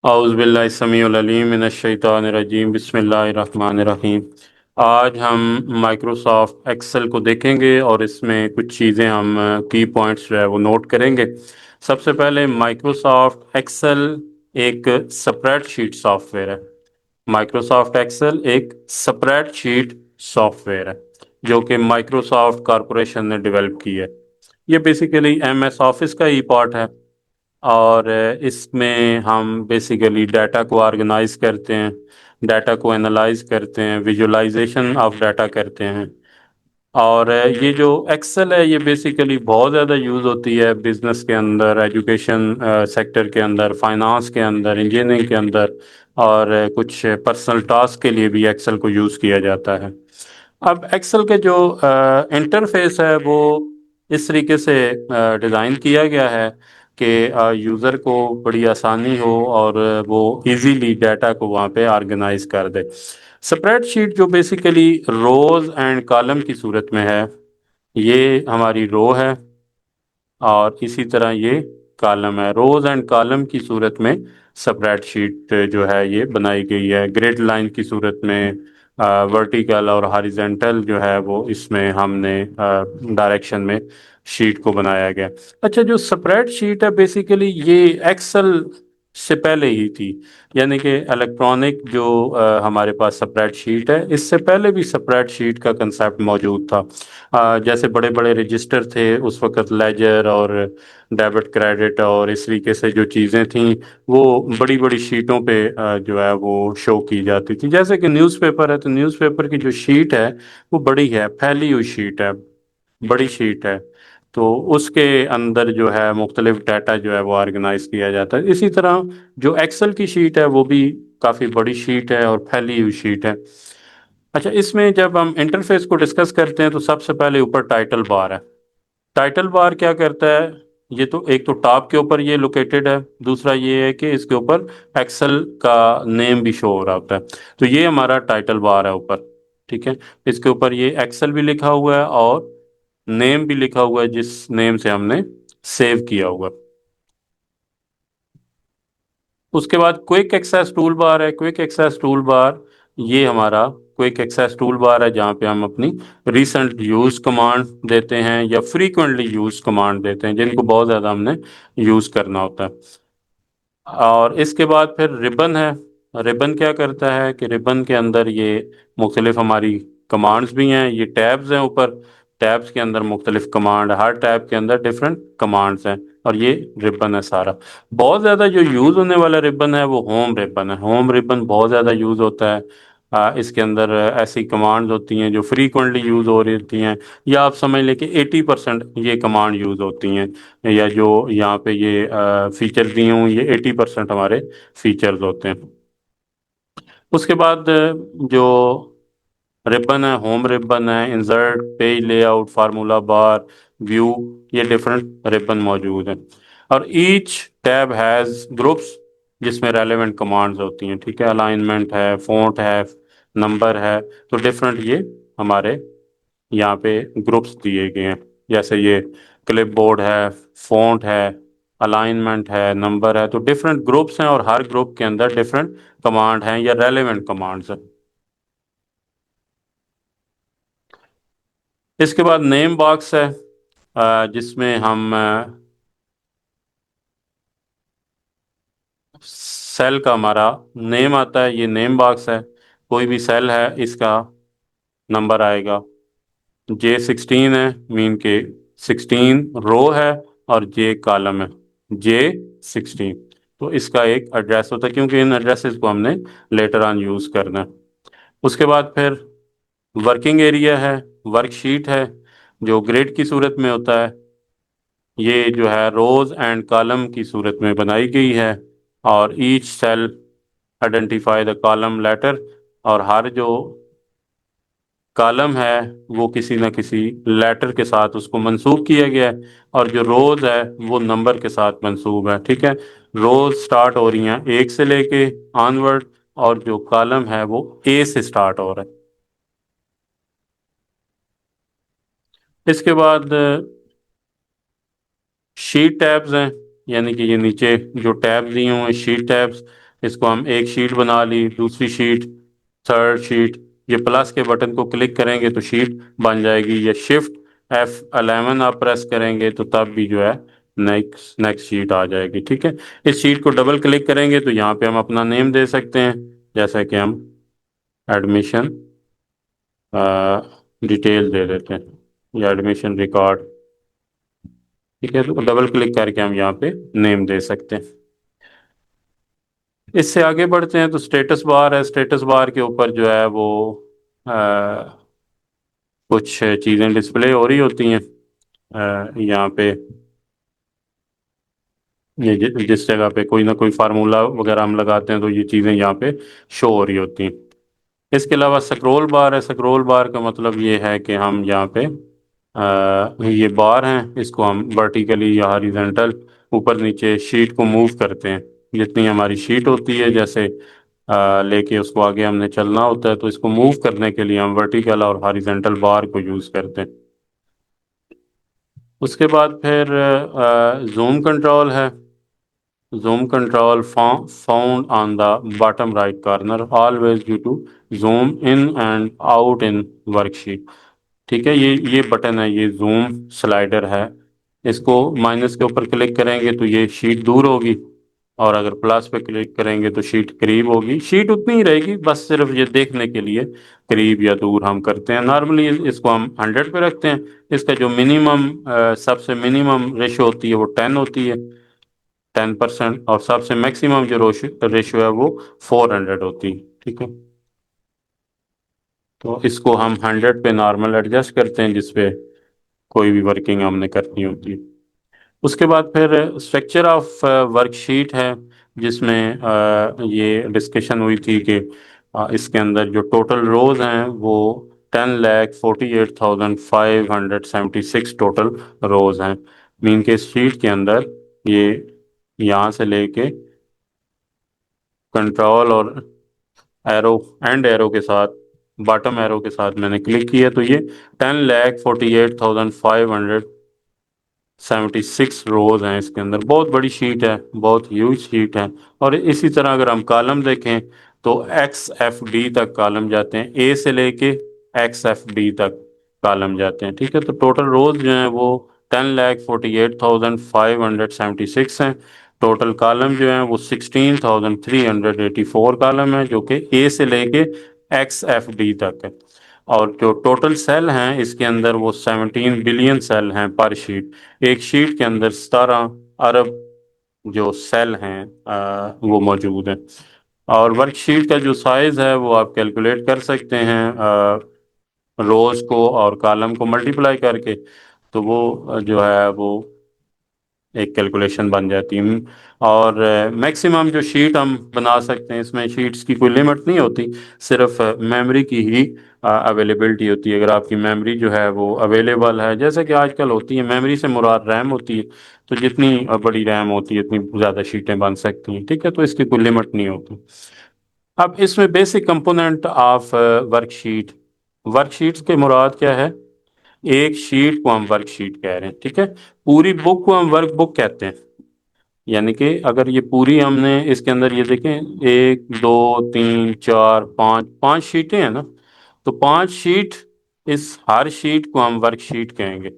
औज़ुबिल्लाहिस्समीउल-अलीम मिनश्शैतानिर्रजीम बिस्मिल्लाहिर्रहमानिर्रहीम। आज हम माइक्रोसॉफ्ट एक्सेल को देखेंगे और इसमें कुछ चीज़ें हम की पॉइंट्स जो है वो नोट करेंगे। सबसे पहले माइक्रोसॉफ्ट एक्सेल एक स्प्रेडशीट सॉफ्टवेयर है। माइक्रोसॉफ्ट एक्सेल एक स्प्रेडशीट सॉफ्टवेयर है जो कि माइक्रोसॉफ्ट कॉरपोरेशन ने डेवलप की है। ये बेसिकली एमएस ऑफिस का ही पार्ट है और इसमें हम बेसिकली डाटा को ऑर्गेनाइज करते हैं, डाटा को एनालाइज करते हैं, विजुअलाइजेशन ऑफ डाटा करते हैं। और ये जो एक्सेल है ये बेसिकली बहुत ज़्यादा यूज़ होती है बिजनेस के अंदर, एजुकेशन सेक्टर के अंदर, फाइनेंस के अंदर, इंजीनियरिंग के अंदर और कुछ पर्सनल टास्क के लिए भी एक्सेल को यूज़ किया जाता है। अब एक्सेल के जो इंटरफेस है वो इस तरीके से डिज़ाइन किया गया है कि यूज़र को बड़ी आसानी हो और वो इजीली डाटा को वहाँ पे ऑर्गेनाइज कर दे। स्प्रेडशीट जो बेसिकली रोज एंड कॉलम की सूरत में है, ये हमारी रो है और इसी तरह ये कॉलम है। रोज एंड कॉलम की सूरत में स्प्रेडशीट जो है ये बनाई गई है। ग्रिड लाइन की सूरत में वर्टिकल और हॉरिजेंटल जो है वो इसमें हमने डायरेक्शन में शीट को बनाया गया। अच्छा, जो स्प्रेडशीट है बेसिकली ये एक्सेल से पहले ही थी, यानी कि इलेक्ट्रॉनिक जो हमारे पास स्प्रेडशीट है इससे पहले भी स्प्रेडशीट का कंसेप्ट मौजूद था। जैसे बड़े बड़े रजिस्टर थे उस वक़्त, लेजर और डेबिट क्रेडिट और इस तरीके से जो चीज़ें थीं वो बड़ी बड़ी शीटों पे जो है वो शो की जाती थी। जैसे कि न्यूज़पेपर है तो न्यूज़पेपर की जो शीट है वो बड़ी है, फैली हुई शीट है, बड़ी शीट है। तो उसके अंदर जो है मुख्तलिफ डाटा जो है वो ऑर्गेनाइज किया जाता है। इसी तरह जो एक्सेल की शीट है वो भी काफ़ी बड़ी शीट है और फैली हुई शीट है। अच्छा, इसमें जब हम इंटरफेस को डिस्कस करते हैं तो सबसे पहले ऊपर टाइटल बार है। टाइटल बार क्या करता है? ये तो एक तो टॉप के ऊपर ये लोकेटेड है, दूसरा ये है कि इसके ऊपर एक्सेल का नेम भी शो हो रहा होता है। तो ये हमारा टाइटल बार है ऊपर, ठीक है। इसके ऊपर ये एक्सेल भी लिखा हुआ है और नेम भी लिखा हुआ है जिस नेम से हमने सेव किया हुआ। उसके बाद क्विक एक्सेस टूल बार है। क्विक एक्सेस टूल बार ये हमारा क्विक एक्सेस टूल बार है जहाँ पे हम अपनी रिसेंट यूज कमांड देते हैं या फ्रीक्वेंटली यूज कमांड देते हैं जिनको बहुत ज़्यादा हमने यूज करना होता है। और इसके बाद फिर रिबन है। रिबन क्या करता है कि रिबन के अंदर ये मुख्तलिफ हमारी कमांड्स भी हैं, ये टैब्स हैं ऊपर। टैब्स के अंदर मुख्तलिफ कमांड, हर टैब के अंदर डिफरेंट कमांड्स हैं और ये रिबन है सारा। बहुत ज़्यादा जो यूज़ होने वाला रिबन है वो होम रिबन है। होम रिबन बहुत ज़्यादा यूज़ होता है। इसके अंदर ऐसी कमांड्स होती हैं जो फ्रीक्वेंटली यूज़ हो रही होती हैं, या आप समझ लें कि 80% ये कमांड यूज़ होती हैं, या जो यहाँ पे ये फीचर दिए हूँ ये 80% हमारे फीचर्स होते हैं। उसके बाद जो रिबन है, होम रिबन है, इंसर्ट, पेज लेआउट, फार्मूला बार, व्यू, ये डिफरेंट रिबन मौजूद हैं। और ईच टैब हैज़ ग्रुप्स जिसमें रेलेवेंट कमांड्स होती हैं, ठीक है। अलाइनमेंट है, फ़ॉन्ट है, नंबर है, तो डिफरेंट ये हमारे यहाँ पे ग्रुप्स दिए गए हैं। जैसे ये क्लिपबोर्ड है, फ़ॉन्ट है, अलाइनमेंट है, नंबर है, तो डिफरेंट ग्रुप्स हैं और हर ग्रुप के अंदर डिफरेंट कमांड हैं या रेलेवेंट कमांड्स हैं। इसके बाद नेम बॉक्स है जिसमें हम सेल का हमारा नेम आता है, ये नेम बॉक्स है। कोई भी सेल है इसका नंबर आएगा। J16 है, मीन के 16 रो है और J कॉलम है, J16। तो इसका एक एड्रेस होता है क्योंकि इन एड्रेसेस को हमने लेटर ऑन यूज़ करना है। उसके बाद फिर वर्किंग एरिया है, वर्कशीट है जो ग्रिड की सूरत में होता है। ये जो है रोज एंड कॉलम की सूरत में बनाई गई है और each cell identify the column letter, और हर जो कॉलम है वो किसी न किसी लेटर के साथ उसको मंसूब किया गया है और जो रोज है वो नंबर के साथ मंसूब है, ठीक है। रोज स्टार्ट हो रही हैं एक से लेके ऑनवर्ड और जो कॉलम है वो ए से स्टार्ट हो रहा है। इसके बाद शीट टैब्स हैं, यानी कि ये नीचे जो टैब्स दिए हुए हैं शीट टैब्स। इसको हम एक शीट बना ली, दूसरी शीट, थर्ड शीट, ये प्लस के बटन को क्लिक करेंगे तो शीट बन जाएगी, या शिफ्ट F11 आप प्रेस करेंगे तो तब भी जो है नेक्स्ट नेक्स्ट शीट आ जाएगी। ठीक है, इस शीट को डबल क्लिक करेंगे तो यहाँ पे हम अपना नेम दे सकते हैं, जैसा कि हम एडमिशन डिटेल दे देते हैं या एडमिशन रिकॉर्ड। ठीक है, तो डबल क्लिक करके हम यहाँ पे नेम दे सकते हैं। इससे आगे बढ़ते हैं तो स्टेटस बार है, स्टेटस बार के ऊपर जो है वो कुछ चीज़ें डिस्प्ले हो रही होती हैं। यहाँ पे ये जिस जगह पे कोई ना कोई फार्मूला वगैरह हम लगाते हैं तो ये चीज़ें यहाँ पे शो हो रही होती हैं। इसके अलावा स्क्रॉल बार है, स्क्रॉल बार का मतलब ये है कि हम यहाँ पे ये बार हैं, इसको हम वर्टिकली या हॉरिजॉन्टल ऊपर नीचे शीट को मूव करते हैं। जितनी हमारी शीट होती है, जैसे लेके उसको आगे हमने चलना होता है, तो इसको मूव करने के लिए हम वर्टिकल और हॉरिजॉन्टल बार को यूज़ करते हैं। उसके बाद फिर जूम कंट्रोल है। Zoom control found on the bottom right corner, always due to zoom in and out in worksheet. ठीक है, ये बटन है, ये जूम स्लाइडर है। इसको माइनस के ऊपर क्लिक करेंगे तो ये शीट दूर होगी, और अगर प्लस पे क्लिक करेंगे तो शीट करीब होगी। शीट उतनी ही रहेगी, बस सिर्फ ये देखने के लिए करीब या दूर हम करते हैं। नॉर्मली इसको हम 100 पे रखते हैं। इसका जो मिनिमम सबसे मिनिमम रेशो होती है वो 10 होती है, 10%, और सबसे मैक्सिमम जो रेशो है वो 400 होती है। ठीक है, तो इसको हम 100 पे नॉर्मल एडजस्ट करते हैं जिसपे कोई भी वर्किंग हमने करनी होती है। उसके बाद फिर स्ट्रक्चर ऑफ वर्कशीट है, जिसमें ये डिस्कशन हुई थी कि इसके अंदर जो टोटल रोज हैं वो 10,48,576 टोटल रोज हैं। मीन के शीट के अंदर ये यहाँ से लेके कंट्रोल और एरो, एंड एरो के साथ, बॉटम एरो के साथ मैंने क्लिक किया तो ये 10,48,576 रोज हैं इसके अंदर। बहुत बड़ी शीट है, बहुत ह्यूज शीट है। और इसी तरह अगर हम कॉलम देखें तो XFD तक कॉलम जाते हैं, ए से लेके XFD तक कॉलम जाते हैं। ठीक है, तो टोटल रोज जो हैं वो 10,48,576 हैं। टोटल कॉलम जो है वो 16,384 कॉलम है, जो कि ए से लेके XFD तक है। और जो टोटल सेल हैं इसके अंदर वो 17 बिलियन सेल हैं पर शीट। एक शीट के अंदर 17 अरब जो सेल हैं वो मौजूद हैं। और वर्कशीट का जो साइज है वो आप कैलकुलेट कर सकते हैं, रोज को और कॉलम को मल्टीप्लाई करके, तो वो जो है वो एक कैलकुलेशन बन जाती है। और मैक्सिमम जो शीट हम बना सकते हैं, इसमें शीट्स की कोई लिमिट नहीं होती, सिर्फ मेमोरी की ही अवेलेबिलिटी होती है। अगर आपकी मेमोरी जो है वो अवेलेबल है, जैसे कि आजकल होती है, मेमोरी से मुराद रैम होती है, तो जितनी बड़ी रैम होती है उतनी ज़्यादा शीटें बन सकती हैं। ठीक है, तो इसकी कोई लिमिट नहीं होती। अब इसमें basic component of worksheet, worksheets के मुराद क्या है? एक शीट को हम वर्कशीट कह रहे हैं। ठीक है, पूरी बुक को हम वर्क बुक कहते हैं। यानी कि अगर ये पूरी हमने इसके अंदर ये देखें, 1 2 3 4 5 5 शीटें हैं ना, तो 5 शीट, इस हर शीट को हम वर्कशीट कहेंगे।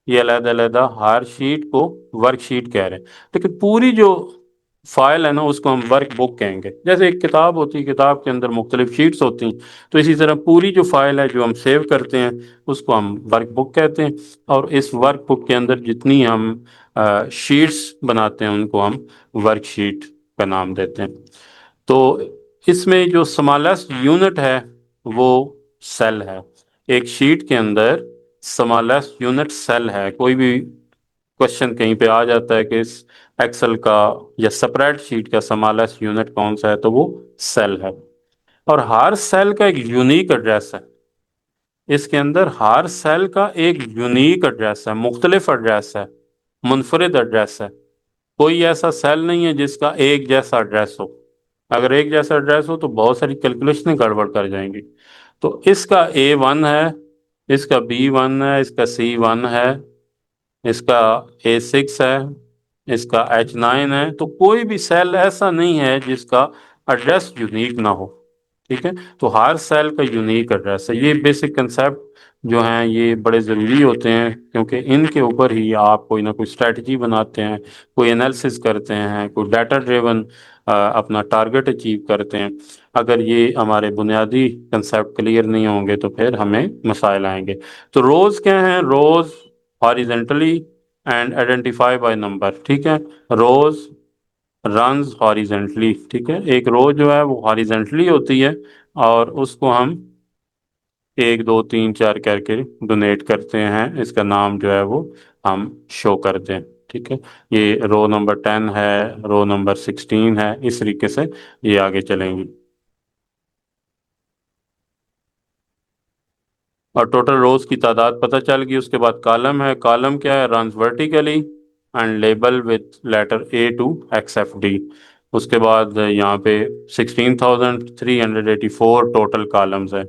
ये अलग अलग हर शीट को वर्कशीट कह रहे हैं, लेकिन पूरी जो फाइल है ना उसको हम वर्क बुक कहेंगे। जैसे एक किताब होती है, किताब के अंदर मुख्तलिफ शीट्स होती हैं, तो इसी तरह पूरी जो फाइल है जो हम सेव करते हैं उसको हम वर्क बुक कहते हैं। और इस वर्क बुक के अंदर जितनी हम शीट्स बनाते हैं उनको हम वर्कशीट का नाम देते हैं। तो इसमें जो स्मॉलेस्ट यूनिट है वो सेल है। एक शीट के अंदर स्मॉलेस्ट यूनिट सेल है। कोई भी क्वेश्चन कहीं पे आ जाता है कि इस एक्सेल का या स्प्रेड शीट का स्मॉलेस्ट यूनिट कौन सा है, तो वो सेल है। और हर सेल का एक यूनिक एड्रेस है। इसके अंदर हर सेल का एक यूनिक एड्रेस है, मुख्तलिफ एड्रेस है, मुनफरिद एड्रेस है। कोई ऐसा सेल नहीं है जिसका एक जैसा एड्रेस हो। अगर एक जैसा एड्रेस हो तो बहुत सारी कैलकुलेशनें गड़बड़ कर जाएंगी। तो इसका A1 है, इसका B1 है, इसका C1 है, इसका A6 है, इसका H9 है। तो कोई भी सेल ऐसा नहीं है जिसका एड्रेस यूनिक ना हो। ठीक है, तो हर सेल का यूनिक एड्रेस है। ये बेसिक कंसेप्ट जो हैं ये बड़े ज़रूरी होते हैं, क्योंकि इनके ऊपर ही आप कोई ना कोई स्ट्रेटजी बनाते हैं, कोई एनालिसिस करते हैं, कोई डाटा ड्रिवन अपना टारगेट अचीव करते हैं। अगर ये हमारे बुनियादी कंसेप्ट क्लियर नहीं होंगे तो फिर हमें मसाइल आएंगे। तो रोज़ क्या हैं? Rows horizontally and identify by number. ठीक है, रोज़ रन्स हॉरिजेंटली। ठीक है, एक रो जो है वो हॉरिजेंटली होती है और उसको हम 1 2 3 4 करके डोनेट करते हैं। इसका नाम जो है वो हम शो करते हैं। ठीक है, ये रो नंबर 10 है, रो नंबर 16 है, इस तरीके से ये आगे चलेंगी। और टोटल रोज की तादाद पता चल गई। उसके बाद कॉलम है। कॉलम क्या है? Runs vertically and label with letter A to XFD। उसके बाद यहाँ पे 16,384 टोटल कॉलम्स है।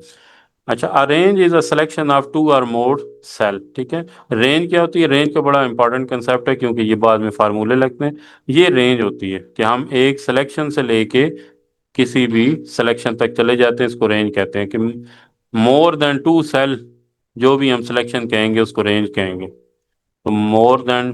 अच्छा, arrange is a selection of two or more cell. ठीक है, रेंज क्या होती है? रेंज का बड़ा इंपॉर्टेंट कंसेप्ट है, क्योंकि ये बाद में फार्मूले लगते हैं। ये रेंज होती है कि हम एक सिलेक्शन से लेके किसी भी सिलेक्शन तक चले जाते हैं, इसको रेंज कहते हैं। कि मोर देन 2 सेल, जो भी हम सिलेक्शन कहेंगे उसको रेंज कहेंगे। तो मोर देन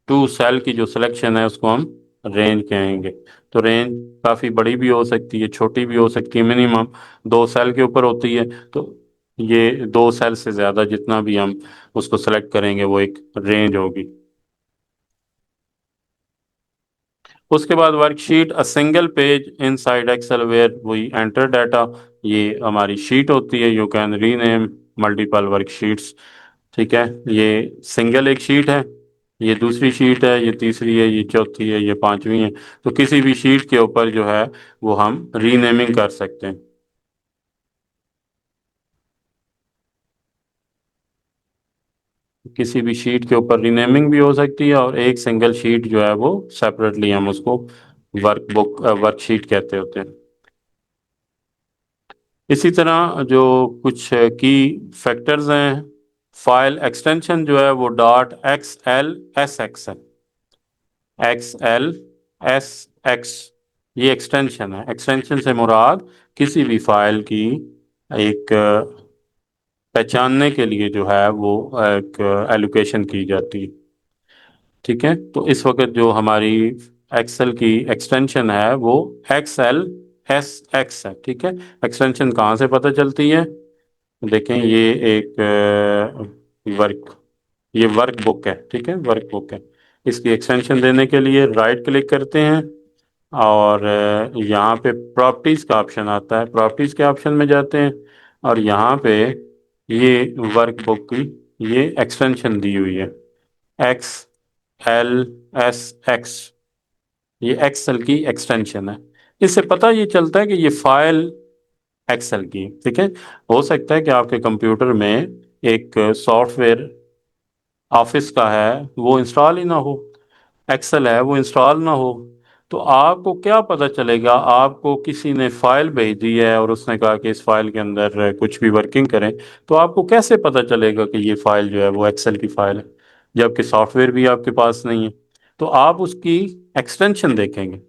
2 सेल की जो सिलेक्शन है उसको हम रेंज कहेंगे। तो रेंज काफ़ी बड़ी भी हो सकती है, छोटी भी हो सकती है। मिनिमम 2 सेल के ऊपर होती है। तो ये 2 सेल से ज़्यादा जितना भी हम उसको सेलेक्ट करेंगे वो एक रेंज होगी। उसके बाद worksheet, a single page inside Excel where we enter data. ये हमारी शीट होती है। You can rename multiple worksheets. ठीक है, ये सिंगल एक शीट है, ये दूसरी शीट है, ये तीसरी है, ये चौथी है, ये पांचवी है। तो किसी भी शीट के ऊपर जो है वो हम रीनेमिंग कर सकते हैं। किसी भी शीट के ऊपर रीनेमिंग भी हो सकती है, और एक सिंगल शीट जो है वो सेपरेटली हम उसको वर्कबुक वर्कशीट कहते होते हैं। इसी तरह जो कुछ की फैक्टर्स हैं, फाइल एक्सटेंशन जो है वो .xlsx है। XLSX ये एक्सटेंशन है। एक्सटेंशन से मुराद किसी भी फाइल की एक पहचानने के लिए जो है वो एक एलोकेशन की जाती है। ठीक है, तो इस वक्त जो हमारी एक्सेल की एक्सटेंशन है वो XLSX है। ठीक है, एक्सटेंशन कहाँ से पता चलती है? देखें, ये एक वर्क ये वर्क बुक है। ठीक है, वर्क बुक है। इसकी एक्सटेंशन देने के लिए राइट क्लिक करते हैं और यहाँ पे प्रॉपर्टीज का ऑप्शन आता है। प्रॉपर्टीज के ऑप्शन में जाते हैं और यहाँ पे ये वर्क बुक की ये एक्सटेंशन दी हुई है, XLSX। ये एक्सेल की एक्सटेंशन है। इससे पता ये चलता है कि ये फाइल एक्सेल की। ठीक है, हो सकता है कि आपके कंप्यूटर में एक सॉफ्टवेयर ऑफिस का है वो इंस्टॉल ही ना हो, एक्सेल है वो इंस्टॉल ना हो। तो आपको क्या पता चलेगा? आपको किसी ने फाइल भेज दी है और उसने कहा कि इस फाइल के अंदर कुछ भी वर्किंग करें, तो आपको कैसे पता चलेगा कि ये फाइल जो है वो एक्सेल की फाइल है, जबकि सॉफ्टवेयर भी आपके पास नहीं है? तो आप उसकी एक्सटेंशन देखेंगे।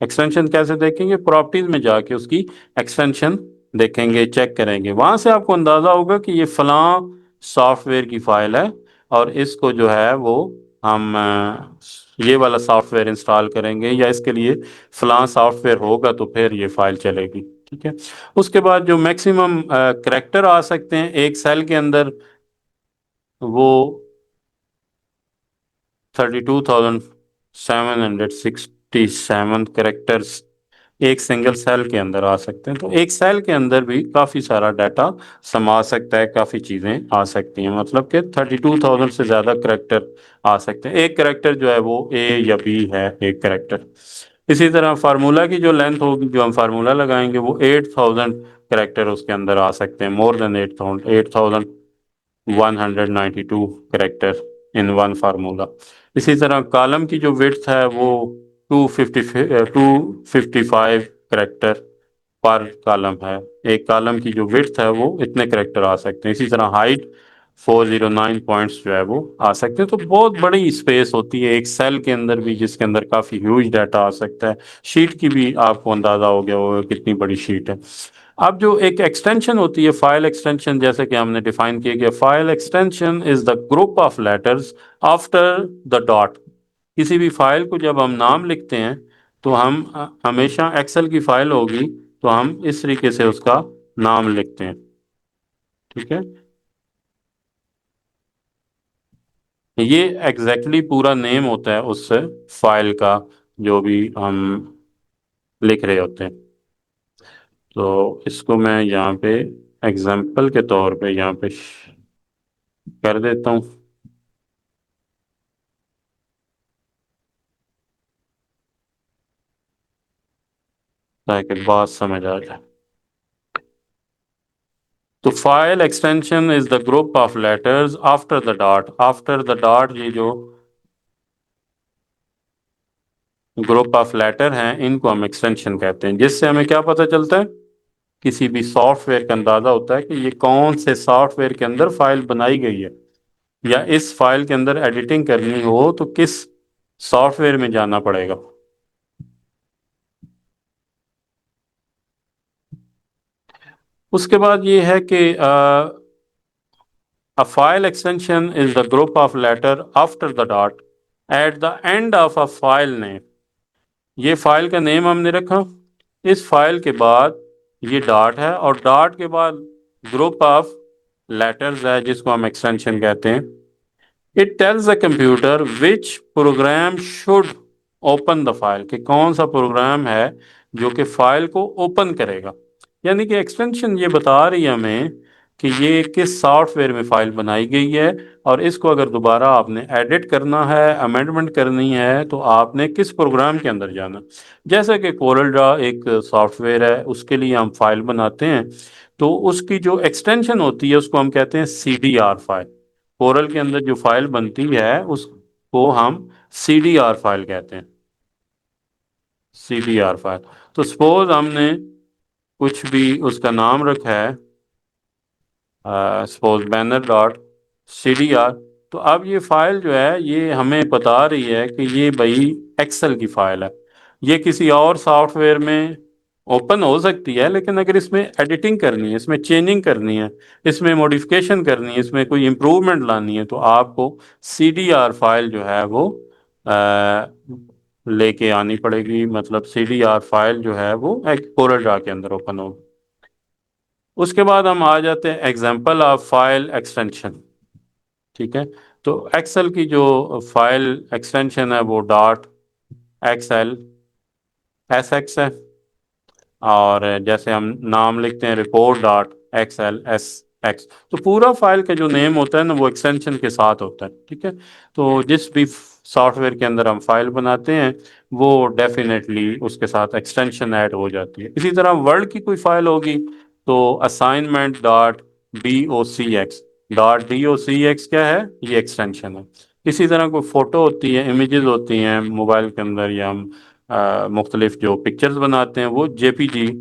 एक्सटेंशन कैसे देखेंगे? प्रॉपर्टीज में जाके उसकी एक्सटेंशन देखेंगे, चेक करेंगे। वहां से आपको अंदाजा होगा कि ये फलां सॉफ्टवेयर की फाइल है और इसको जो है वो हम ये वाला सॉफ्टवेयर इंस्टॉल करेंगे, या इसके लिए फलां सॉफ्टवेयर होगा तो फिर ये फाइल चलेगी। ठीक है, उसके बाद जो मैक्सिमम करेक्टर आ सकते हैं एक सेल के अंदर, वो 32,767 एक सिंगल सेल के अंदर आ सकते हैं। तो एक सेल के अंदर भी काफ़ी सारा डाटा समा सकता है, काफ़ी चीज़ें आ सकती हैं। मतलब कि 32,000 से ज़्यादा करेक्टर आ सकते हैं। एक करेक्टर जो है वो ए या बी है, एक करेक्टर। इसी तरह फार्मूला की जो लेंथ होगी, जो हम फार्मूला लगाएंगे, वो 8,000 करेक्टर उसके अंदर आ सकते हैं। More than 8,000, 8,192 character in one formula. इसी तरह कॉलम की जो विड्थ है वो 255 करेक्टर पर कॉलम है। एक कॉलम की जो विड्थ है वो इतने करेक्टर आ सकते हैं। इसी तरह हाइट 409 पॉइंट्स जो है वो आ सकते हैं। तो बहुत बड़ी स्पेस होती है एक सेल के अंदर भी, जिसके अंदर काफ़ी ह्यूज डाटा आ सकता है। शीट की भी आपको अंदाज़ा हो गया होगा कितनी बड़ी शीट है। अब जो एक एक्सटेंशन होती है फाइल एक्सटेंशन, जैसे कि हमने डिफाइन किया गया, file extension is the group of letters after the dot. किसी भी फाइल को जब हम नाम लिखते हैं तो हम हमेशा एक्सेल की फाइल होगी तो हम इस तरीके से उसका नाम लिखते हैं। ठीक है, ये एग्जैक्टली पूरा नेम होता है उस फाइल का जो भी हम लिख रहे होते हैं। तो इसको मैं यहाँ पे एग्जाम्पल के तौर पे यहाँ पे कर देता हूँ ताकि बात समझ आ जाए। तो file extension is the group of letters after the dot. After the dot ये जो ग्रुप ऑफ लेटर हैं इनको हम एक्सटेंशन कहते हैं, जिससे हमें क्या पता चलता है, किसी भी सॉफ्टवेयर का अंदाजा होता है कि ये कौन से सॉफ्टवेयर के अंदर फाइल बनाई गई है, या इस फाइल के अंदर एडिटिंग करनी हो तो किस सॉफ्टवेयर में जाना पड़ेगा। उसके बाद ये है कि a file extension is the group of letter after the dot at the end of a file name। ये फाइल का नेम हमने रखा, इस फाइल के बाद ये डॉट है और डॉट के बाद ग्रुप ऑफ लेटर्स है जिसको हम एक्सटेंशन कहते हैं। It tells the computer which programme should open the file, कि कौन सा प्रोग्राम है जो कि फाइल को ओपन करेगा। यानी कि एक्सटेंशन ये बता रही है हमें कि ये किस सॉफ्टवेयर में फाइल बनाई गई है, और इसको अगर दोबारा आपने एडिट करना है, अमेंडमेंट करनी है, तो आपने किस प्रोग्राम के अंदर जाना। जैसे कि कोरल ड्रा एक सॉफ्टवेयर है, उसके लिए हम फाइल बनाते हैं, तो उसकी जो एक्सटेंशन होती है उसको हम कहते हैं CDR फाइल। कोरल के अंदर जो फाइल बनती है उसको हम CDR फाइल कहते हैं, CDR फाइल। तो सपोज हमने कुछ भी उसका नाम रखा है, सपोज banner.cdr, तो अब ये फाइल जो है ये हमें बता रही है कि ये भाई एक्सेल की फाइल है। ये किसी और सॉफ्टवेयर में ओपन हो सकती है, लेकिन अगर इसमें एडिटिंग करनी है, इसमें चेंजिंग करनी है, इसमें मॉडिफिकेशन करनी है, इसमें कोई इम्प्रूवमेंट लानी है, तो आपको CDR फाइल जो है वो आ, लेके आनी पड़ेगी। मतलब CDR फाइल जो है वो एक कोरल ड्रा के अंदर ओपन होगी। उसके बाद हम आ जाते हैं एग्जाम्पल ऑफ फाइल एक्सटेंशन। ठीक है, तो एक्सेल की जो फाइल एक्सटेंशन है वो डॉट XLSX है, और जैसे हम नाम लिखते हैं report.XLSX, तो पूरा फाइल का जो नेम होता है ना वो एक्सटेंशन के साथ होता है। ठीक है, तो जिस भी सॉफ्टवेयर के अंदर हम फाइल बनाते हैं वो डेफिनेटली उसके साथ एक्सटेंशन ऐड हो जाती है। इसी तरह वर्ड की कोई फाइल होगी तो assignment.docx क्या है, ये एक्सटेंशन है। इसी तरह कोई फोटो होती है, इमेजेस होती हैं मोबाइल के अंदर, या हम मुख्तलिफ जो पिक्चर्स बनाते हैं वो JPG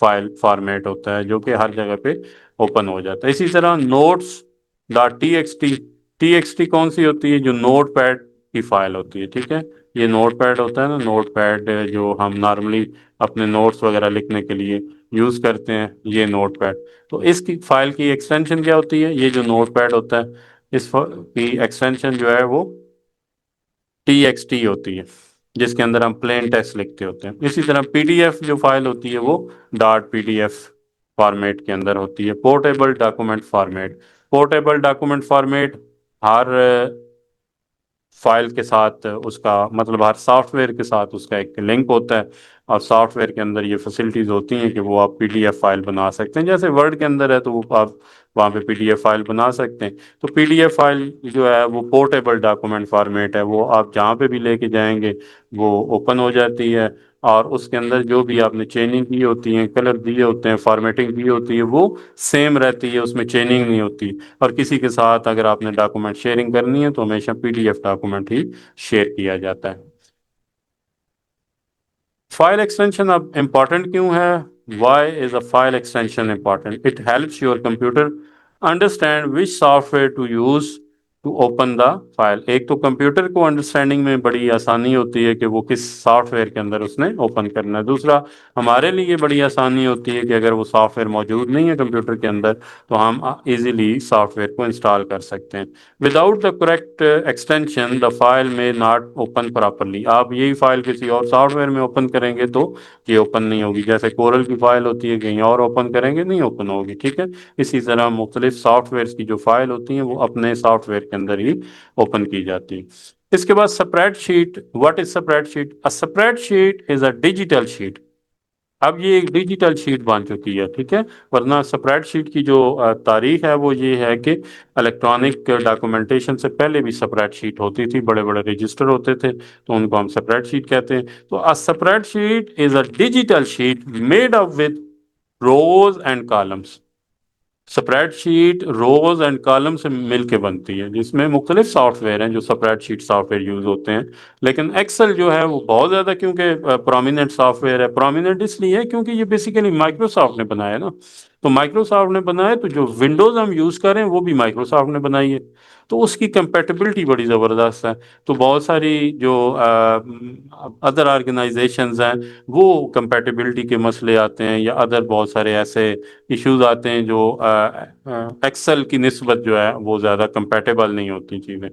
फाइल फॉर्मेट होता है जो कि हर जगह पे ओपन हो जाता है। इसी तरह notes.txt कौन सी होती है, जो नोट पैड की फाइल होती है। ठीक है, ये नोट पैड होता है ना, नोट पैड जो हम नॉर्मली अपने नोट्स वगैरह लिखने के लिए यूज़ करते हैं, ये नोट पैड। तो इसकी फाइल की एक्सटेंशन क्या होती है, ये जो नोट पैड होता है इस की एक्सटेंशन जो है वो TXT होती है, जिसके अंदर हम प्लेन टेक्स्ट लिखते होते हैं। इसी तरह PDF जो फाइल होती है वो .PDF फॉर्मेट के अंदर होती है। Portable document format, portable document format हर फाइल के साथ उसका, मतलब हर सॉफ्टवेयर के साथ उसका एक लिंक होता है, और सॉफ्टवेयर के अंदर ये फैसिलिटीज होती हैं कि वो आप PDF फाइल बना सकते हैं। जैसे वर्ड के अंदर है तो वो आप वहाँ पे PDF फाइल बना सकते हैं। तो PDF फाइल जो है वो पोर्टेबल डॉक्यूमेंट फॉर्मेट है, वो आप जहाँ पे भी लेके जाएंगे वो ओपन हो जाती है, और उसके अंदर जो भी आपने चेंजिंग की होती है, कलर दिए होते हैं, फॉर्मेटिंग की होती है, वो सेम रहती है, उसमें चेंजिंग नहीं होती। और किसी के साथ अगर आपने डॉक्यूमेंट शेयरिंग करनी है तो हमेशा PDF डॉक्यूमेंट ही शेयर किया जाता है। फाइल एक्सटेंशन अब इम्पॉर्टेंट क्यों है? Why is a file extension important? It helps your computer understand which software to use to open the file. एक तो कंप्यूटर को अंडरस्टैंडिंग में बड़ी आसानी होती है कि वो किस सॉफ्टवेयर के अंदर उसने ओपन करना है। दूसरा, हमारे लिए बड़ी आसानी होती है कि अगर वो सॉफ्टवेयर मौजूद नहीं है कंप्यूटर के अंदर तो हम इजीली सॉफ्टवेयर को इंस्टॉल कर सकते हैं। Without the correct extension the file में नॉट ओपन प्रॉपरली। आप यही फाइल किसी और सॉफ्टवेयर में ओपन करेंगे तो ये ओपन नहीं होगी। जैसे कोरल की फाइल होती है, कहीं और ओपन करेंगे नहीं ओपन होगी, ठीक है। इसी तरह मुख्तलिफ सॉफ्टवेयर की जो फाइल होती हैं वो अपने सॉफ्टवेयर के अंदर ही ओपन की जाती है। इसके बाद spreadsheet. What is spreadsheet? A spreadsheet is a digital sheet. अब ये एक डिजिटल शीट बन चुकी है, ठीक है। वरना स्प्रेडशीट की जो तारीख है वो ये है कि इलेक्ट्रॉनिक डॉक्यूमेंटेशन से पहले भी स्प्रेडशीट होती थी, बड़े बड़े रजिस्टर होते थे, तो उनको हम स्प्रेडशीट कहते हैं। तो a spreadsheet is a digital sheet made up with rows and columns. Spreadsheet rows and column से मिलके बनती है, जिसमें मुख्तलिफ सॉफ्टवेयर हैं जो स्प्रेडशीट सॉफ्टवेयर यूज होते हैं। लेकिन एक्सेल जो है वो बहुत ज़्यादा, क्योंकि प्रोमिनेंट सॉफ्टवेयर है। प्रोमिनेंट इसलिए है क्योंकि ये बेसिकली माइक्रोसॉफ्ट ने बनाया है ना। तो माइक्रोसॉफ्ट ने बनाया, तो जो विंडोज़ हम यूज़ करें वो भी माइक्रोसॉफ्ट ने बनाई है, तो उसकी कंपेटिबिलिटी बड़ी ज़बरदस्त है। तो बहुत सारी जो अदर ऑर्गेनाइजेशंस हैं वो कंपेटिबिलिटी के मसले आते हैं, या अदर बहुत सारे ऐसे इश्यूज आते हैं जो एक्सेल की निस्बत जो है वो ज़्यादा कंपेटेबल नहीं होती चीज़ें।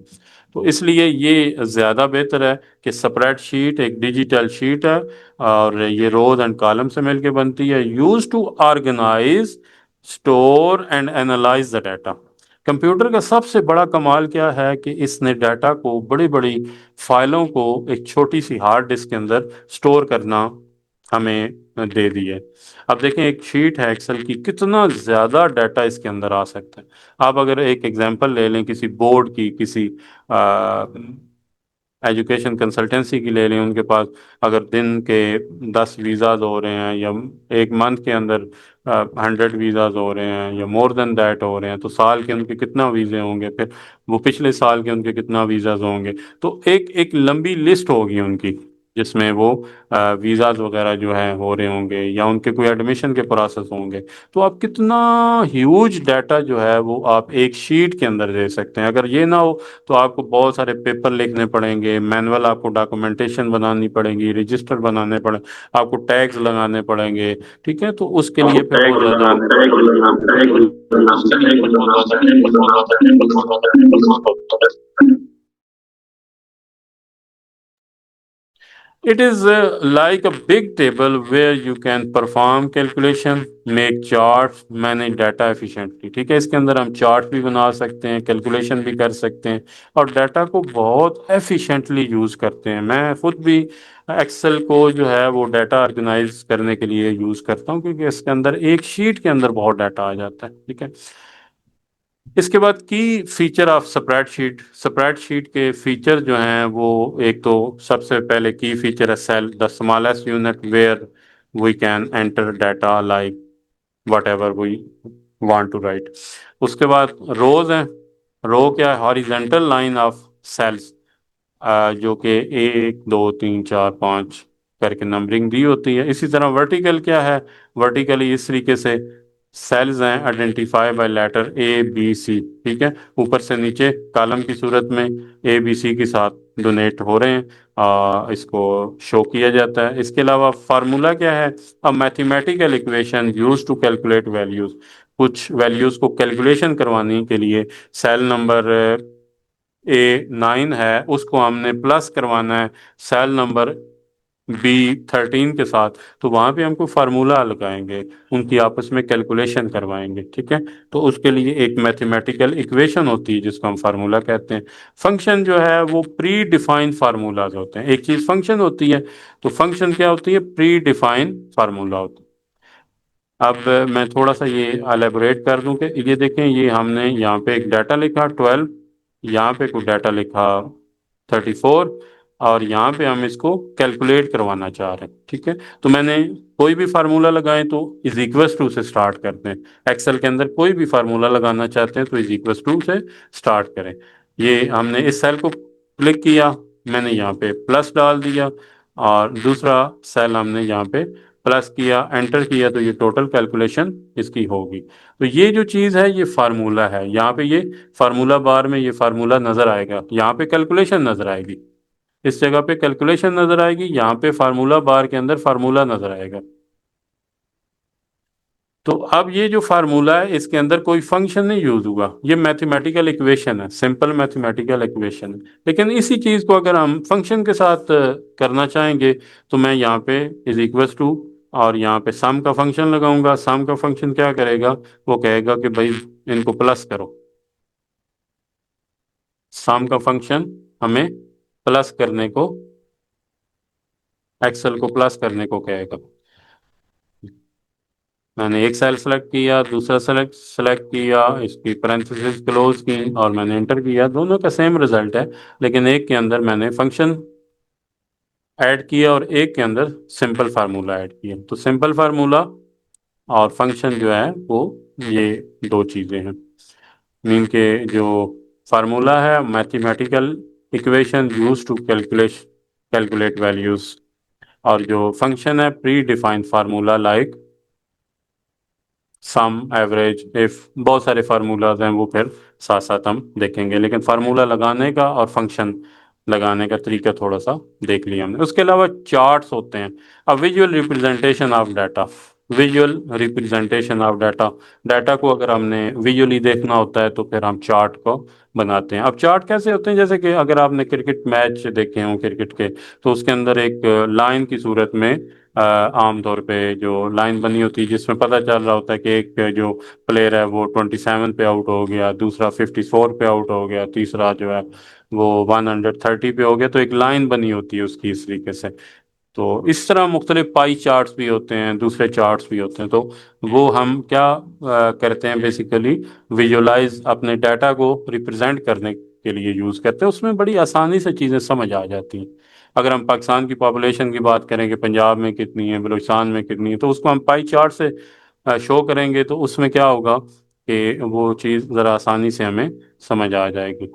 तो इसलिए ये ज़्यादा बेहतर है कि स्प्रेडशीट एक डिजिटल शीट है और ये रोज एंड कॉलम से मिलके बनती है। Use to organise, store and analyse the data. Computer का सबसे बड़ा कमाल क्या है कि इसने डाटा को, बड़ी बड़ी फाइलों को एक छोटी सी हार्ड डिस्क के अंदर स्टोर करना हमें दे दी है। अब देखें, एक शीट है एक्सेल की, कितना ज़्यादा डाटा इसके अंदर आ सकता है। आप अगर एक एग्जांपल ले लें किसी बोर्ड की, किसी एजुकेशन कंसल्टेंसी की ले लें, उनके पास अगर दिन के 10 वीज़ाज हो रहे हैं, या एक मंथ के अंदर 100 वीज़ाज हो रहे हैं, या मोर देन दैट हो रहे हैं, तो साल के उनके कितना वीज़े होंगे, फिर वो पिछले साल के उनके कितना वीज़ाज होंगे। तो एक एक लंबी लिस्ट होगी उनकी, जिसमें वो वीज़ाज वगैरह जो है हो रहे होंगे, या उनके कोई एडमिशन के प्रोसेस होंगे। तो आप कितना ह्यूज डाटा जो है वो आप एक शीट के अंदर दे सकते हैं। अगर ये ना हो तो आपको बहुत सारे पेपर लिखने पड़ेंगे, मैनुअल आपको डॉक्यूमेंटेशन बनानी पड़ेगी, रजिस्टर बनाने पड़े, आपको टैग्स लगाने पड़ेंगे, ठीक है। तो उसके लिए फिर बहुत ज़्यादा It is like a big table where you can perform calculation, make charts, manage data efficiently। ठीक है, इसके अंदर हम चार्ट भी बना सकते हैं, कैलकुलेशन भी कर सकते हैं, और डाटा को बहुत एफिशिएंटली यूज़ करते हैं। मैं खुद भी एक्सेल को जो है वो डाटा ऑर्गेनाइज करने के लिए यूज़ करता हूँ, क्योंकि इसके अंदर एक शीट के अंदर बहुत डाटा आ जाता है, ठीक है। इसके बाद की फीचर ऑफ स्प्रेडशीट। स्प्रेडशीट के फीचर जो हैं वो, एक तो सबसे पहले की फीचर है cell, the smallest unit where we can enter data like whatever we want to write. उसके बाद रोज हैं। रो क्या है? हॉरिजेंटल लाइन ऑफ सेल्स, जो कि 1 2 3 4 5 करके नंबरिंग दी होती है। इसी तरह वर्टिकल क्या है? वर्टिकली इस तरीके से सेल्स हैं identify by letter A B C, ठीक है। ऊपर से नीचे कॉलम की सूरत में ए बी सी के साथ डोनेट हो रहे हैं, इसको शो किया जाता है। इसके अलावा फार्मूला क्या है? A mathematical equation use to calculate values. कुछ वैल्यूज को कैलकुलेशन करवाने के लिए सेल नंबर A9 है, उसको हमने प्लस करवाना है सेल नंबर B13 के साथ, तो वहां पे हमको फार्मूला लगाएंगे, उनकी आपस में कैलकुलेशन करवाएंगे, ठीक है। तो उसके लिए एक मैथमेटिकल इक्वेशन होती है जिसको हम फार्मूला कहते हैं। फंक्शन जो है वो प्री डिफाइंड फार्मूलाज होते हैं। एक चीज फंक्शन होती है, तो फंक्शन क्या होती है? प्री डिफाइंड फार्मूला होती है। अब मैं थोड़ा सा ये एलेबोरेट कर दूं कि ये देखें, ये हमने यहाँ पे एक डाटा लिखा 12, यहाँ पे कोई डाटा लिखा 34, और यहाँ पे हम इसको कैलकुलेट करवाना चाह रहे हैं, ठीक है। तो मैंने कोई भी फार्मूला लगाएं तो इज इक्वल्स टू से स्टार्ट करते हैं। एक्सेल के अंदर कोई भी फार्मूला लगाना चाहते हैं तो इज इक्वल्स टू से स्टार्ट करें। ये हमने इस सेल को क्लिक किया, मैंने यहाँ पे प्लस डाल दिया, और दूसरा सेल हमने यहाँ पे प्लस किया, एंटर किया, तो ये टोटल कैलकुलेशन इसकी होगी। तो ये जो चीज़ है ये फार्मूला है, यहाँ पे ये फार्मूला बार में ये फार्मूला नज़र आएगा, यहाँ पे कैलकुलेशन नज़र आएगी, इस जगह पे कैलकुलेशन नज़र आएगी, यहाँ पे फार्मूला बार के अंदर फार्मूला नज़र आएगा। तो अब ये जो फार्मूला है इसके अंदर कोई फंक्शन नहीं यूज हुआ, ये मैथमेटिकल इक्वेशन है, सिंपल मैथमेटिकल इक्वेशन है। लेकिन इसी चीज को अगर हम फंक्शन के साथ करना चाहेंगे, तो मैं यहाँ पे इज इक्वल टू और यहाँ पे सम का फंक्शन लगाऊंगा। सम का फंक्शन क्या करेगा, वो कहेगा कि भाई इनको प्लस करो। सम का फंक्शन हमें प्लस करने को, एक्सेल को प्लस करने को कहेगा। मैंने एक सेल सेलेक्ट किया, दूसरा सेलेक्ट सेलेक्ट किया, इसकी पैरेंथेसिस क्लोज की और मैंने एंटर किया, दोनों का सेम रिजल्ट है, लेकिन एक के अंदर मैंने फंक्शन ऐड किया और एक के अंदर सिंपल फार्मूला ऐड किया। तो सिंपल फार्मूला और फंक्शन जो है वो ये दो चीज़ें हैं। मीन के जो फार्मूला है mathematical equation use to calculate values, और जो फंक्शन है predefined formula like sum, average, if, बहुत सारे फार्मूलाज हैं, वो फिर साथ साथ हम देखेंगे। लेकिन फार्मूला लगाने का और फंक्शन लगाने का तरीका थोड़ा सा देख लिया हमने। उसके अलावा चार्ट्स होते हैं। अब visual representation of data, visual representation of data, data को अगर हमने विजुअली देखना होता है तो फिर हम चार्ट को बनाते हैं। अब चार्ट कैसे होते हैं, जैसे कि अगर आपने क्रिकेट मैच देखे हों क्रिकेट के, तो उसके अंदर एक लाइन की सूरत में आमतौर पे जो लाइन बनी होती है जिसमें पता चल रहा होता है कि एक जो प्लेयर है वो 27 पे आउट हो गया, दूसरा 54 पे आउट हो गया, तीसरा जो है वो 130 पे हो गया, तो एक लाइन बनी होती है उसकी इस तरीके से। तो इस तरह मुख्तलिफ पाई चार्ट्स भी होते हैं, दूसरे चार्ट्स भी होते हैं। तो वो हम क्या करते हैं, बेसिकली विजुलाइज अपने डाटा को रिप्रेजेंट करने के लिए यूज़ करते हैं। उसमें बड़ी आसानी से चीज़ें समझ आ जाती हैं। अगर हम पाकिस्तान की पॉपुलेशन की बात करें कि पंजाब में कितनी है, बलूचिस्तान में कितनी है, तो उसको हम पाई चार्ट से शो करेंगे, तो उसमें क्या होगा कि वो चीज़ ज़रा आसानी से हमें समझ आ जाएगी।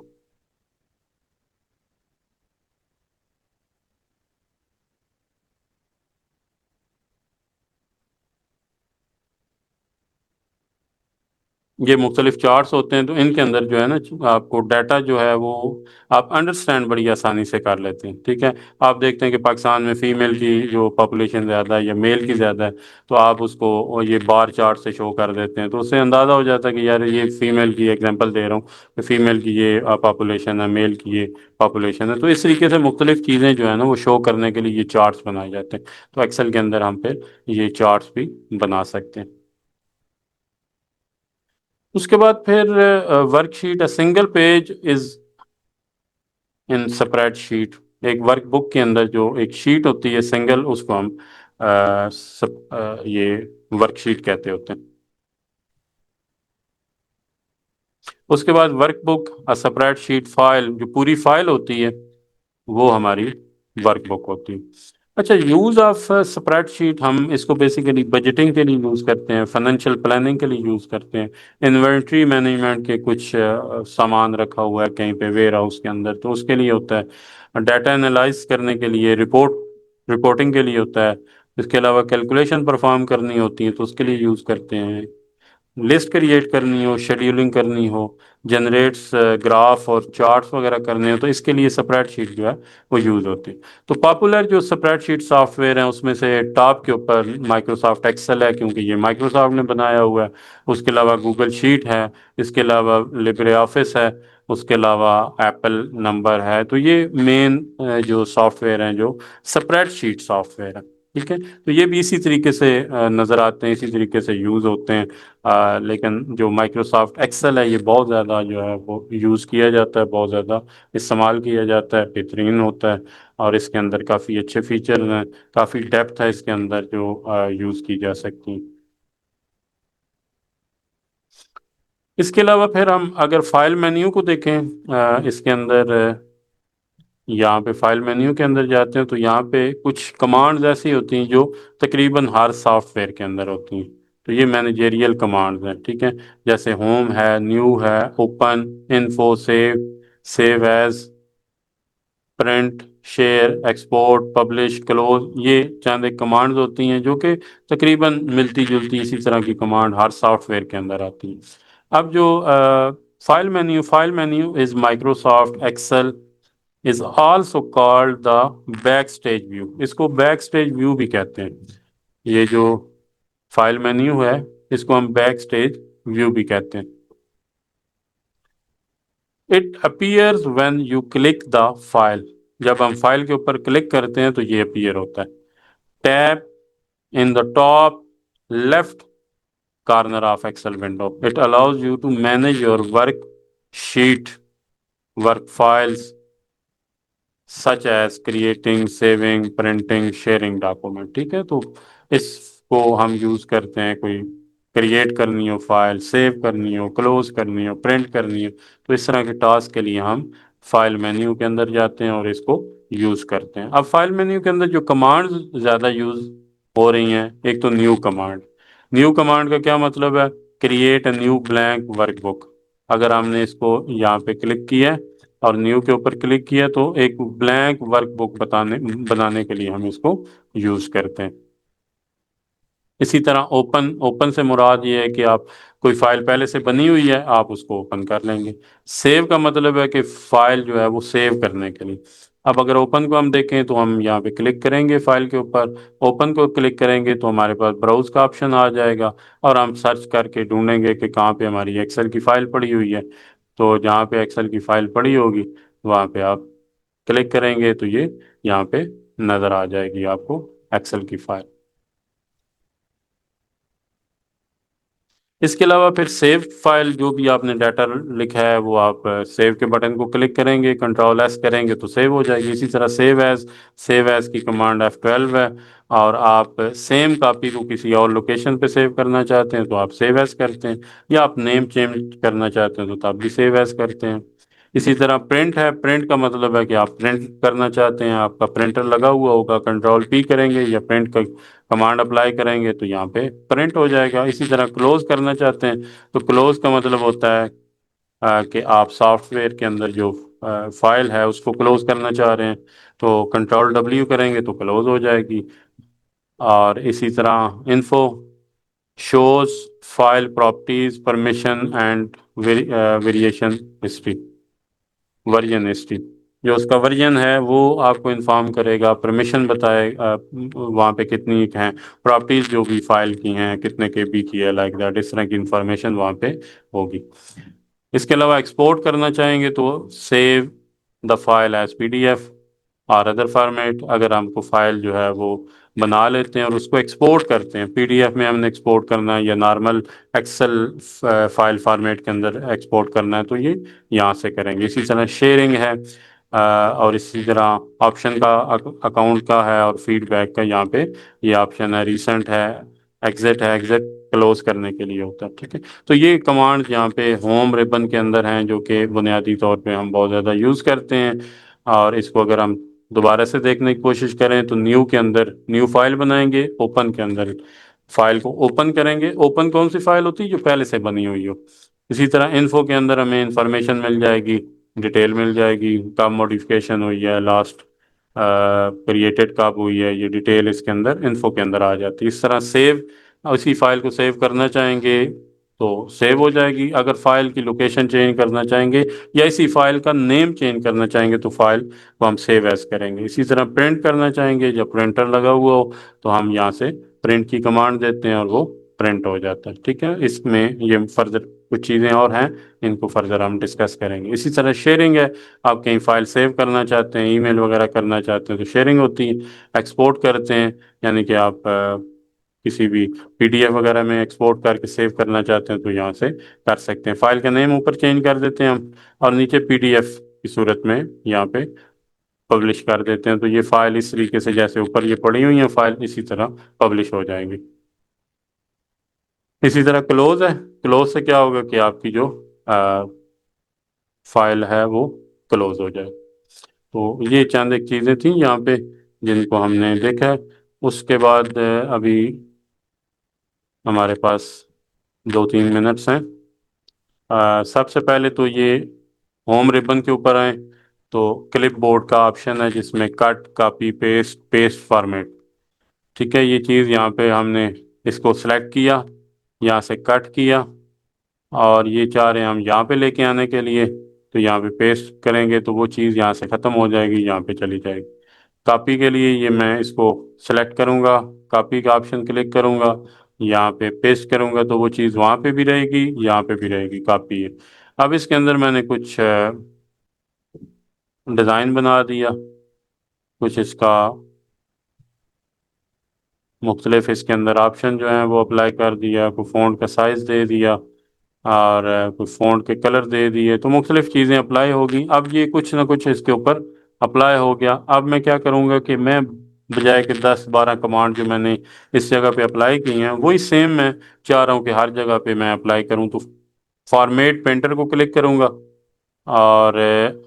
ये मुख्तलिफ चार्ट्स होते हैं, तो इनके अंदर जो है ना आपको डाटा जो है वो आप अंडरस्टैंड बड़ी आसानी से कर लेते हैं। ठीक है, आप देखते हैं कि पाकिस्तान में फ़ीमेल की जो पॉपुलेशन ज़्यादा है या मेल की ज़्यादा है, तो आप उसको ये बार चार्ट से शो कर देते हैं, तो उससे अंदाज़ा हो जाता है कि यार ये फ़ीमेल की एग्जांपल दे रहा हूँ कि फ़ीमेल की ये पॉपुलेशन है, मेल की ये पॉपुलेशन है। तो इस तरीके से मुख्तलिफ चीज़ें जो है ना वो शो करने के लिए ये चार्ट्स बनाए जाते हैं। तो एक्सेल के अंदर हम फिर ये चार्ट्स भी बना सकते हैं। उसके बाद फिर worksheet, a single page is in separate sheet. एक वर्कबुक के अंदर जो एक शीट होती है सिंगल, उसको हम ये वर्कशीट कहते होते हैं। उसके बाद workbook, a separate sheet file, जो पूरी फाइल होती है वो हमारी वर्कबुक होती है। अच्छा, यूज़ ऑफ स्प्रेडशीट, हम इसको बेसिकली बजटिंग के लिए यूज़ करते हैं, फाइनेंशियल प्लानिंग के लिए यूज़ करते हैं। इन्वेंट्री मैनेजमेंट के कुछ सामान रखा हुआ है कहीं पे वेयर हाउस के अंदर, तो उसके लिए होता है। डाटा एनालाइज करने के लिए, रिपोर्टिंग के लिए होता है। इसके अलावा कैलकुलेशन परफॉर्म करनी होती है तो उसके लिए यूज़ करते हैं। लिस्ट क्रिएट करनी हो, शेड्यूलिंग करनी हो, जनरेट्स ग्राफ और चार्ट्स वगैरह करने हो, तो इसके लिए स्प्रेडशीट जो है वो यूज़ होती है। तो पॉपुलर जो स्प्रेडशीट सॉफ्टवेयर हैं उसमें से टॉप के ऊपर माइक्रोसॉफ्ट एक्सेल है, क्योंकि ये माइक्रोसॉफ्ट ने बनाया हुआ है। उसके अलावा गूगल शीट है, इसके अलावा लिब्रे ऑफिस है, उसके अलावा एप्पल नंबर है। तो ये मेन जो सॉफ्टवेयर हैं जो स्प्रेडशीट सॉफ्टवेयर है। ठीक है, तो ये भी इसी तरीके से नज़र आते हैं, इसी तरीके से यूज़ होते हैं। लेकिन जो माइक्रोसॉफ्ट एक्सेल है ये बहुत ज़्यादा जो है वो यूज़ किया जाता है, बहुत ज़्यादा इस्तेमाल किया जाता है, बेहतरीन होता है, और इसके अंदर काफ़ी अच्छे फीचर हैं, काफ़ी डेप्थ है इसके अंदर जो यूज़ की जा सकती हैं। इसके अलावा फिर हम अगर फाइल मेन्यू को देखें, इसके अंदर यहाँ पे फाइल मेन्यू के अंदर जाते हैं तो यहाँ पे कुछ कमांड्स ऐसी होती हैं जो तकरीबन हर सॉफ्टवेयर के अंदर होती हैं। तो ये मैनेजेरियल कमांड्स हैं। ठीक है, जैसे होम है, न्यू है, open, info, save, save as, print, share, export, publish, close, ये चंद एक कमांड्स होती हैं जो कि तकरीबन मिलती जुलती इसी तरह की कमांड हर सॉफ्टवेयर के अंदर आती हैं। अब जो file menu is Microsoft Excel is also called the backstage view. इसको बैक स्टेज व्यू भी कहते हैं। ये जो फाइल मेन्यू है इसको हम बैक स्टेज व्यू भी कहते हैं। It appears when you click the file. जब हम फाइल के ऊपर क्लिक करते हैं तो ये अपीयर होता है। Tap in the top left corner of Excel window. It allows you to manage your worksheet, work files, such as creating, saving, printing, sharing document. ठीक है, तो इसको हम यूज करते हैं, कोई क्रिएट करनी हो फाइल, सेव करनी हो, क्लोज करनी हो, प्रिंट करनी हो, तो इस तरह के टास्क के लिए हम फाइल मेन्यू के अंदर जाते हैं और इसको यूज करते हैं। अब फाइल मेन्यू के अंदर जो कमांड्स ज्यादा यूज हो रही हैं, एक तो न्यू कमांड। न्यू कमांड का क्या मतलब है? Create a new blank workbook. अगर हमने इसको यहाँ पे क्लिक किया और न्यू के ऊपर क्लिक किया तो एक ब्लैंक वर्कबुक बनाने के लिए हम इसको यूज करते हैं। इसी तरह ओपन, ओपन से मुराद ये है कि आप कोई फाइल पहले से बनी हुई है, आप उसको ओपन कर लेंगे। सेव का मतलब है कि फाइल जो है वो सेव करने के लिए। अब अगर ओपन को हम देखें तो हम यहाँ पे क्लिक करेंगे फाइल के ऊपर, ओपन को क्लिक करेंगे तो हमारे पास ब्राउज का ऑप्शन आ जाएगा और हम सर्च करके ढूंढेंगे कि कहाँ पे हमारी एक्सेल की फाइल पड़ी हुई है। तो जहाँ पे एक्सेल की फाइल पड़ी होगी वहाँ पे आप क्लिक करेंगे तो ये यहाँ पे नज़र आ जाएगी आपको एक्सेल की फाइल। इसके अलावा फिर सेव फाइल, जो भी आपने डाटा लिखा है वो आप सेव के बटन को क्लिक करेंगे, कंट्रोल एस करेंगे तो सेव हो जाएगी। इसी तरह सेव एज की कमांड F12 है। और आप सेम कॉपी को किसी और लोकेशन पे सेव करना चाहते हैं तो आप सेव एज करते हैं, या आप नेम चेंज करना चाहते हैं तो आप भी सेव एज करते हैं। इसी तरह प्रिंट है। प्रिंट का मतलब है कि आप प्रिंट करना चाहते हैं, आपका प्रिंटर लगा हुआ होगा, कंट्रोल पी करेंगे या प्रिंट का कमांड अप्लाई करेंगे तो यहाँ पे प्रिंट हो जाएगा। इसी तरह क्लोज करना चाहते हैं तो क्लोज का मतलब होता है कि आप सॉफ्टवेयर के अंदर जो फाइल है उसको क्लोज करना चाह रहे हैं, तो कंट्रोल डब्ल्यू करेंगे तो क्लोज हो जाएगी। और इसी तरह info shows file properties permission and variation history, version history. जो उसका वर्जन है वो आपको इन्फॉर्म करेगा, परमिशन बताएगा वहाँ पे कितनी हैं, प्रॉपर्टीज जो भी फाइल की हैं कितने केबी की है, लाइक दैट, इस तरह की इंफॉर्मेशन वहाँ पे होगी। इसके अलावा एक्सपोर्ट करना चाहेंगे तो save the file as PDF or other format. अगर हमको फाइल जो है वो बना लेते हैं और उसको एक्सपोर्ट करते हैं, पीडीएफ में हमने एक्सपोर्ट करना है या नॉर्मल एक्सेल फाइल फॉर्मेट के अंदर एक्सपोर्ट करना है तो ये यहाँ से करेंगे। इसी तरह शेयरिंग है और इसी तरह ऑप्शन का अकाउंट का है और फीडबैक का यहाँ पे ये ऑप्शन है। रिसेंट है, एग्जिट क्लोज करने के लिए होता है। ठीक है, तो ये कमांड यहाँ पे होम रिबन के अंदर हैं जो कि बुनियादी तौर पे हम बहुत ज़्यादा यूज़ करते हैं। और इसको अगर हम दोबारा से देखने की कोशिश करें तो न्यू के अंदर न्यू फाइल बनाएंगे, ओपन के अंदर फाइल को ओपन करेंगे। ओपन कौन सी फाइल होती है? जो पहले से बनी हुई हो। इसी तरह इन्फो के अंदर हमें इंफॉर्मेशन मिल जाएगी, डिटेल मिल जाएगी, कब मॉडिफिकेशन हुई है, लास्ट क्रिएटेड कब हुई है, ये डिटेल इसके अंदर इन्फो के अंदर आ जाती है। इस तरह सेव, उसी फाइल को सेव करना चाहेंगे तो सेव हो जाएगी। अगर फाइल की लोकेशन चेंज करना चाहेंगे या इसी फाइल का नेम चेंज करना चाहेंगे तो फाइल को हम सेव एज करेंगे। इसी तरह प्रिंट करना चाहेंगे, जब प्रिंटर लगा हुआ हो तो हम यहाँ से प्रिंट की कमांड देते हैं और वो प्रिंट हो जाता है। ठीक है, इसमें ये फर्दर कुछ चीज़ें और हैं, इनको फर्दर हम डिस्कस करेंगे। इसी तरह शेयरिंग है। आप कहीं फाइल सेव करना चाहते हैं, ईमेल वगैरह करना चाहते हैं तो शेयरिंग होती है। एक्सपोर्ट करते हैं यानी कि आप किसी भी पीडीएफ वगैरह में एक्सपोर्ट करके सेव करना चाहते हैं तो यहाँ से कर सकते हैं। फाइल का नेम ऊपर चेंज कर देते हैं हम और नीचे पीडीएफ की सूरत में यहाँ पे पब्लिश कर देते हैं, तो ये फाइल इस तरीके से जैसे ऊपर ये पड़ी हुई है फाइल इसी तरह पब्लिश हो जाएंगी। इसी तरह क्लोज है। क्लोज से क्या होगा कि आपकी जो फाइल है वो क्लोज हो जाए। तो ये चंद एक चीज़ें थी यहाँ पे जिनको हमने देखा है। उसके बाद अभी हमारे पास 2-3 मिनट्स हैं। सबसे पहले तो ये होम रिबन के ऊपर आए तो क्लिप बोर्ड का ऑप्शन है जिसमें cut, copy, paste, paste format. ठीक है, ये चीज़ यहाँ पे हमने इसको सिलेक्ट किया, यहाँ से कट किया, और ये चाह रहे हैं हम यहाँ पे लेके आने के लिए, तो यहाँ पे पेस्ट करेंगे तो वो चीज़ यहाँ से ख़त्म हो जाएगी, यहाँ पे चली जाएगी। कॉपी के लिए ये मैं इसको सेलेक्ट करूँगा, कॉपी का ऑप्शन क्लिक करूँगा, यहाँ पे पेस्ट करूँगा तो वो चीज़ वहाँ पे भी रहेगी, यहाँ पे भी रहेगी, कॉपी है। अब इसके अंदर मैंने कुछ डिज़ाइन बना दिया, कुछ इसका मुख्तलिफ इसके अंदर ऑप्शन जो हैं वो अप्लाई कर दिया, कोई फ़ॉन्ट का साइज़ दे दिया, और कोई फ़ॉन्ट के कलर दे दिए, तो मुख्तलिफ चीज़ें अप्लाई होगी। अब ये कुछ ना कुछ इसके ऊपर अप्लाई हो गया। अब मैं क्या करूँगा कि मैं बजाय के 10-12 कमांड जो मैंने इस जगह पे अप्लाई की हैं वही सेम मैं चाह रहा हूँ कि हर जगह पे मैं अप्लाई करूँ, तो फॉर्मेट पेंटर को क्लिक करूँगा, और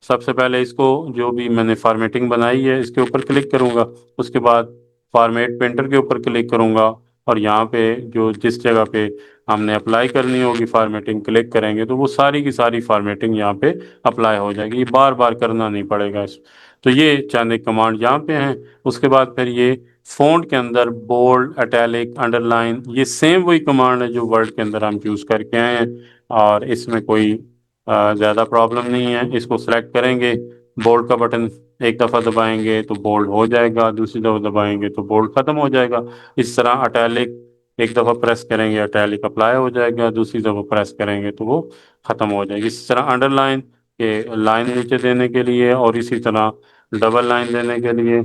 सबसे पहले इसको जो भी मैंने फॉर्मेटिंग बनाई है इसके ऊपर क्लिक करूँगा, उसके बाद फॉर्मेट पेंटर के ऊपर क्लिक करूँगा, और यहाँ पे जो जिस जगह पे हमने अप्लाई करनी होगी फॉर्मेटिंग क्लिक करेंगे तो वो सारी की सारी फॉर्मेटिंग यहाँ पे अप्लाई हो जाएगी, ये बार बार करना नहीं पड़ेगा इस। तो ये चंद एक कमांड यहाँ पे हैं। उसके बाद फिर ये फ़ॉन्ट के अंदर बोल्ड, इटैलिक, अंडरलाइन, ये सेम वही कमांड है जो वर्ड के अंदर हम यूज़ करके आए हैं, और इसमें कोई ज़्यादा प्रॉब्लम नहीं है। इसको सेलेक्ट करेंगे, बोल्ड का बटन एक दफ़ा दबाएंगे तो बोल्ड हो जाएगा, दूसरी दफ़ा दबाएंगे तो बोल्ड ख़त्म हो जाएगा। इस तरह अटैलिक एक दफ़ा प्रेस करेंगे अटैलिक अप्लाई हो जाएगा, दूसरी दफ़ा प्रेस करेंगे तो वो ख़त्म हो जाएगी। इसी तरह अंडरलाइन के लाइन नीचे देने के लिए, और इसी तरह डबल लाइन देने के लिए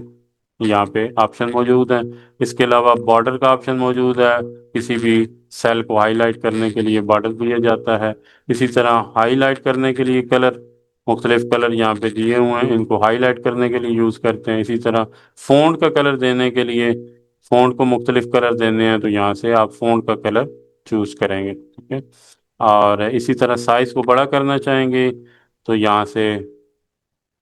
यहाँ पे ऑप्शन मौजूद हैं। इसके अलावा बॉर्डर का ऑप्शन मौजूद है, किसी भी सेल को हाईलाइट करने के लिए बॉर्डर दिया जाता है। इसी तरह हाईलाइट करने के लिए कलर, मुख्तलिफ कलर यहाँ पे दिए हुए हैं, इनको हाईलाइट करने के लिए यूज़ करते हैं। इसी तरह फ़ॉन्ट का कलर देने के लिए, फ़ॉन्ट को मुख्तलिफ कलर देने हैं तो यहाँ से आप फ़ॉन्ट का कलर चूज़ करेंगे, ठीक है। और इसी तरह साइज़ को बड़ा करना चाहेंगे तो यहाँ से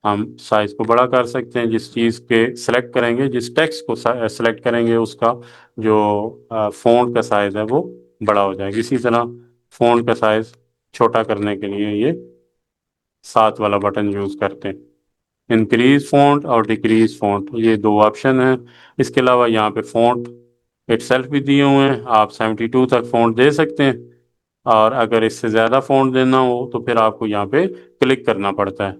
हम साइज को बड़ा कर सकते हैं, जिस चीज़ के सिलेक्ट करेंगे, जिस टेक्स्ट को सिलेक्ट करेंगे उसका जो फ़ॉन्ट का साइज़ है वो बड़ा हो जाएगा। इसी तरह फ़ॉन्ट का साइज़ छोटा करने के लिए ये साथ वाला बटन यूज़ करते हैं। इंक्रीज फ़ॉन्ट और डिक्रीज फ़ॉन्ट, ये दो ऑप्शन हैं। इसके अलावा यहाँ पे फ़ॉन्ट इटसेल्फ भी दिए हुए हैं, आप 72 तक फ़ॉन्ट दे सकते हैं, और अगर इससे ज़्यादा फ़ॉन्ट देना हो तो फिर आपको यहाँ पे क्लिक करना पड़ता है।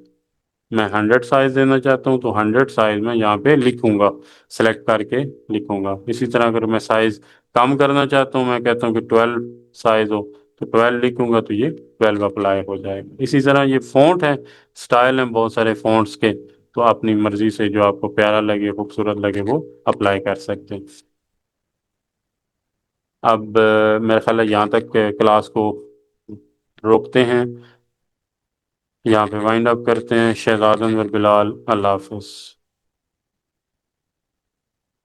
मैं 100 साइज देना चाहता हूँ तो 100 साइज में यहाँ पे लिखूंगा, सेलेक्ट करके लिखूंगा। इसी तरह अगर मैं साइज कम करना चाहता हूँ, मैं कहता हूँ कि 12 साइज हो तो 12 लिखूंगा तो ये 12 अप्लाई हो जाएगा। इसी तरह ये फ़ॉन्ट है, स्टाइल हैं बहुत सारे फ़ॉन्ट्स के, तो अपनी मर्ज़ी से जो आपको प्यारा लगे, खूबसूरत लगे वो अप्लाई कर सकते हैं। अब मेरा ख्याल है यहाँ तक क्लास को रोकते हैं, यहाँ पे वाइंड अप करते हैं। शहजाद अनवर बिलाल, अल्लाह हाफ़िज़।